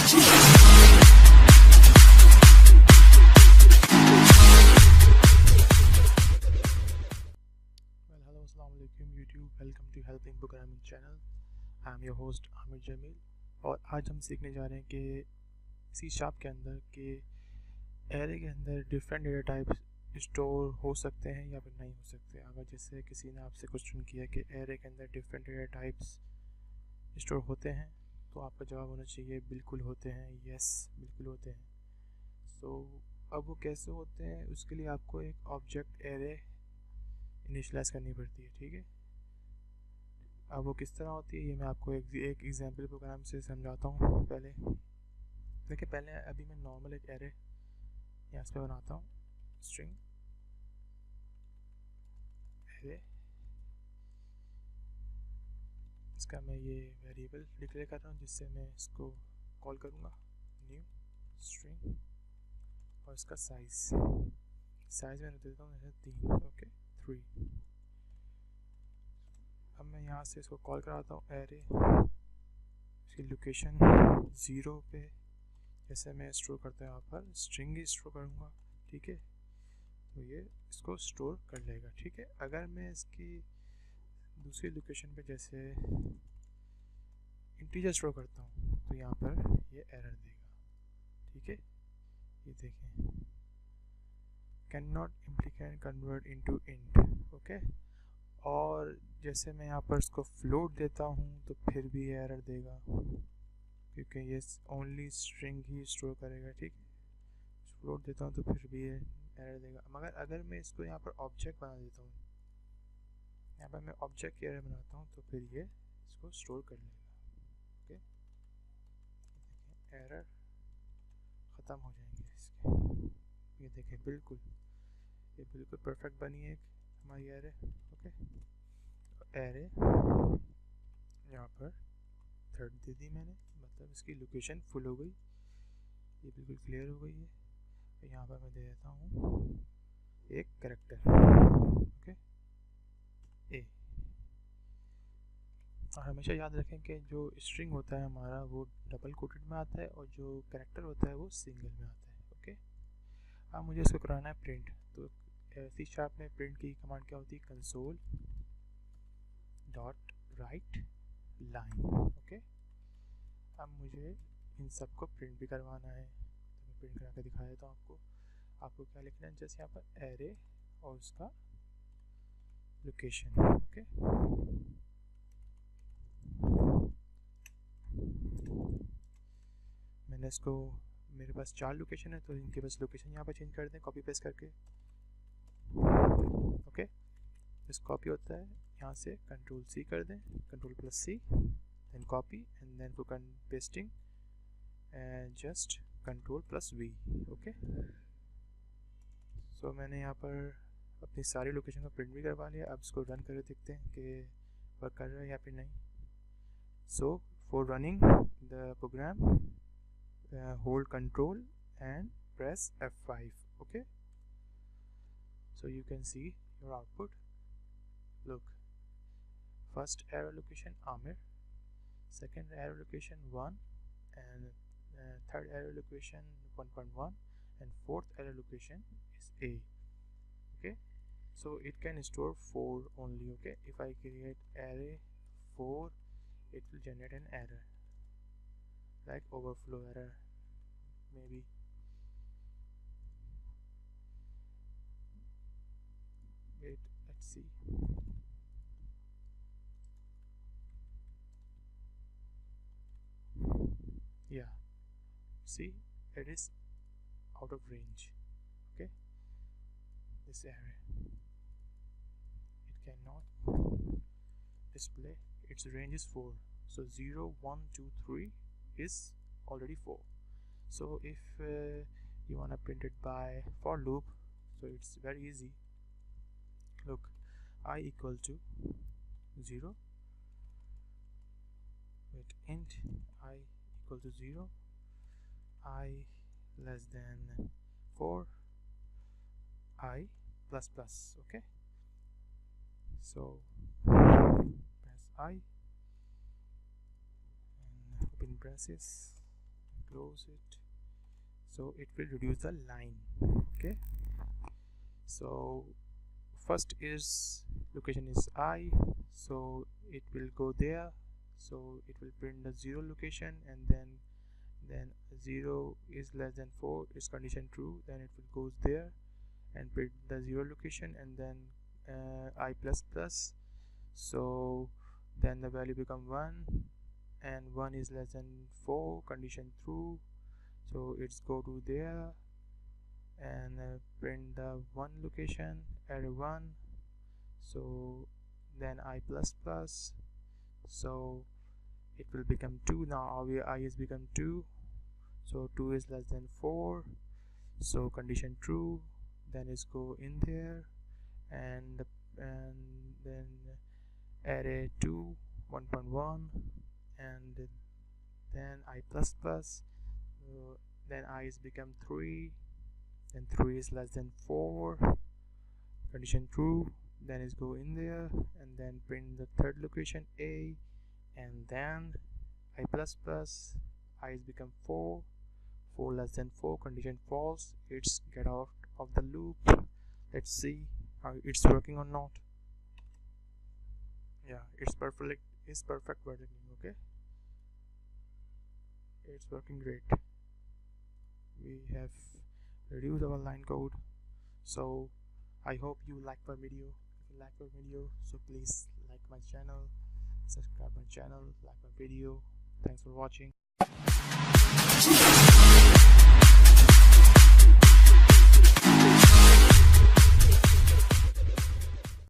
Hello, Assalamu alaikum YouTube. Welcome to Helping Programming Channel. I am your host Aamir Jameel और आज हम सीखने जा रहे हैं कि सी शार्प के अंदर के एरे के अंदर डिफरेंट डेटा टाइप्स स्टोर हो सकते हैं या फिर नहीं हो सकते। अगर जैसे किसी ने आपसे क्वेश्चन किया कि एरे के अंदर डिफरेंट डेटा टाइप्स स्टोर होते हैं तो आपका जवाब होना चाहिए बिल्कुल होते हैं, यस बिल्कुल होते हैं। अब वो कैसे होते हैं उसके लिए आपको एक ऑब्जेक्ट एरे इनिशियलाइज करनी पड़ती है, ठीक है। अब वो किस तरह होती है ये मैं आपको एक एग्जांपल प्रोग्राम से समझाता हूँ। पहले देखिए, पहले अभी मैं नॉर्मल एक एरे यहाँ पे बनाता हूँ, स्ट्रिंग एरे। इसका मैं ये वेरिएबल डिक्लेयर कर रहा हूँ जिससे मैं इसको कॉल करूँगा न्यू स्ट्रिंग, और इसका साइज मैं देता हूँ जैसे 3, ओके 3। अब मैं यहाँ से इसको कॉल कराता हूँ एरे, इसकी लोकेशन 0 पे जैसे मैं स्टोर करता हूँ यहाँ पर स्ट्रिंग ही स्टोर करूँगा, ठीक है। तो ये इसको स्टोर कर लेगा, ठीक है। अगर मैं इसकी दूसरी लोकेशन पे जैसे इंटीजर स्टोर करता हूँ तो यहाँ पर ये एरर देगा, ठीक है। ये देखें, can not implicate convert into int, okay. और जैसे मैं यहाँ पर इसको फ्लोट देता हूँ तो फिर भी एरर देगा क्योंकि ये ओनली स्ट्रिंग ही स्टोर करेगा, ठीक है। फ्लोट देता हूँ तो फिर भी ये एरर देगा। मगर अगर मैं इसको यहाँ पर ऑब्जेक्ट बना देता हूँ, यहाँ पर मैं ऑब्जेक्ट की एरर बनाता हूँ तो फिर ये इसको स्टोर कर लेगा, ओके। एरर ख़त्म हो जाएंगे इसके। ये देखें, ये बिल्कुल परफेक्ट बनी है हमारी एरे, ओके। एरे यहाँ पर 3 दे दी मैंने, मतलब इसकी लोकेशन फुल हो गई, ये बिल्कुल क्लियर हो गई है। तो यहाँ पर मैं दे देता हूँ एक कैरेक्टर, ओके ए। और हमेशा याद रखें कि जो स्ट्रिंग होता है हमारा वो डबल कोटेड में आता है और जो कैरेक्टर होता है वो सिंगल में आता है, ओके। अब मुझे इसको कराना है प्रिंट, तो सी शार्प में प्रिंट की कमांड क्या होती है, console dot right line, okay. अब मुझे इन सबको प्रिंट भी करवाना है तो मैं प्रिंट करा के दिखा देता हूँ आपको क्या लिखना है। जैसे यहाँ पर एरे और उसका लोकेशन, ओके। मैंने इसको, मेरे पास 4 लोकेशन है तो इनके बस लोकेशन यहाँ पर चेंज कर दें कॉपी पेस्ट करके, ओके। इस कॉपी होता है यहाँ से कंट्रोल C कर दें, control plus C, then copy and then for pasting just control plus V, okay. So मैंने यहाँ पर अपनी सारी लोकेशन का प्रिंट भी करवा लिया। अब इसको रन करके देखते हैं कि वर्क कर रहा है या फिर नहीं। So for running the program hold control and press F5, okay. So you can see your output. Look, first arrow location Amir, second arrow location 1, and third arrow location 1.1, and fourth arrow location is A, okay. So it can store 4 only, okay. If I create array 4, it will generate an error like overflow error maybe. Wait, let's see. Yeah, see, it is out of range, okay. This array, it cannot display, its range is 4, so 0 1 2 3 is already 4. So if you want to print it by for loop, so it's very easy. Look, I equal to 0, wait, int I equal to 0, I less than 4, I plus plus, okay. So press I and open braces, close it. So it will reduce the line. Okay, so first is location is I, so it will go there, so it will print the 0 location, and then 0 is less than 4 is condition true, then it will goes there and print the 0 location, and then I plus plus, so then the value become 1, and 1 is less than 4 condition true, so it's go to there and print the 1 location, array 1, so then I plus plus, so it will become 2. Now our I is become 2, so 2 is less than 4, so condition true, then is go in there, and then array 2 1.1, and then I plus plus, then I is become 3, then 3 is less than 4, condition true, then is go in there, and then print the third location A, and then I plus plus, I is become 4, 4 less than 4, condition false, it's get out of the loop. Let's see how it's working or not. Yeah, it's perfect working. Okay, it's working great. We have reduced our line code. So I hope you like my video. If you like my video, so please like my channel, subscribe my channel, like my video. Thanks for watching.